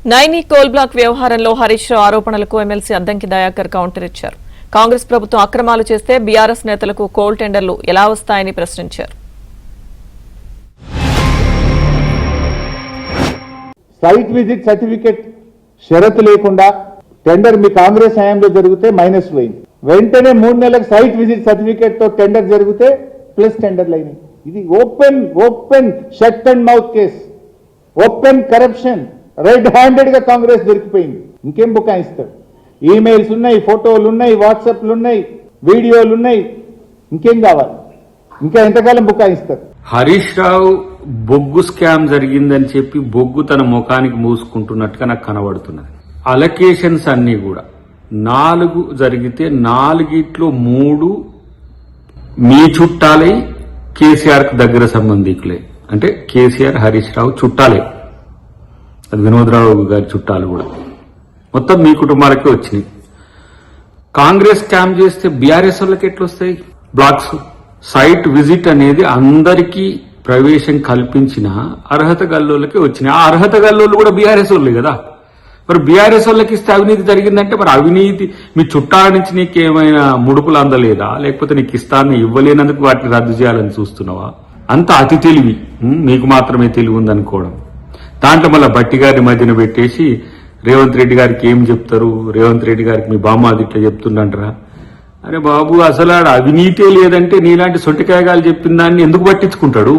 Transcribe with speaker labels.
Speaker 1: Naini coal block వ్యవహారంలో హరీష్ రావు ఆరోపణలకు MLC Addanki Dayakar counter ఇచ్చారు. కాంగ్రెస్ ప్రభుత్వం అక్రమాలు చేస్తే బీఆర్ఎస్ నేతలకు కోల్ టెండర్లు ఎలా వస్తాయని ప్రశ్నించారు.
Speaker 2: సైట్ విజిట్ సర్టిఫికెట్ షరతు లేకుండా టెండర్ మీ కాంగ్రెస్ హయాంలో జరిగితే మైనస్ పోయింది. వెంటనే 3 నెలలకు సైట్ విజిట్ సర్టిఫికెట్ తో టెండర్ జరిగితే ప్లస్ టెండర్లు అయినాయి. ఇది open shut and mouth case, open corruption. Red handed గా కాంగ్రెస్ దొరికిపోయింది. ఇంకేం బుకాయిస్తారు? ఈమెయిల్స్ ఉన్నాయి, ఫోటోలు ఉన్నాయి, వాట్సాప్లు ఉన్నాయి, వీడియోలు ఉన్నాయి. ఇంకేం కావాలి? ఇంకా ఎంతకాలం బుకాయిస్తారు?
Speaker 3: హరీష్ రావు బొగ్గు స్కామ్ జరిగిందని చెప్పి బొగ్గు తన ముఖానికి మూసుకుంటున్నట్టుగా నాకు కనబడుతున్నది. అలొకేషన్స్ అన్ని కూడా 4 జరిగితే 4 3 మీ చుట్టాలే, కేసీఆర్ కు దగ్గర సంబంధికులే. అంటే కేసీఆర్ హరీష్ రావు చుట్టాలే, అది వినోద్రావు గారి చుట్టాలు కూడా, మొత్తం మీ కుటుంబాలకే వచ్చినాయి. కాంగ్రెస్ స్కామ్ చేస్తే బీఆర్ఎస్ వాళ్ళకి ఎట్లొస్తాయి బ్లాక్స్? సైట్ విజిట్ అనేది అందరికీ ప్రవేశం కల్పించిన అర్హత గల్లోళ్ళకి వచ్చినాయి. ఆ అర్హత గల్లోళ్ళు కూడా బీఆర్ఎస్ వాళ్ళే కదా. మరి బీఆర్ఎస్ వాళ్ళకి ఇస్తే అవినీతి జరిగిందంటే మరి అవినీతి మీ చుట్టాల నుంచి నీకేమైనా ముడుపులు అందలేదా? లేకపోతే నీకు ఇస్తాన్ని ఇవ్వలేనందుకు వాటిని రద్దు చేయాలని చూస్తున్నావా? అంత అతి తెలివి మీకు మాత్రమే తెలివి ఉందనుకోవడం. దాంట్లో మళ్ళీ బట్టి గారిని మధ్యన పెట్టేసి రేవంత్ రెడ్డి గారికి ఏం చెప్తారు, రేవంత్ రెడ్డి గారికి మీ బామ్మాది ఇట్లా చెప్తుండంటారా? అరే బాబు, అసలు ఆడ అవినీతే లేదంటే నీలాంటి సొంటికాయగాలు చెప్పిన దాన్ని ఎందుకు పట్టించుకుంటాడు?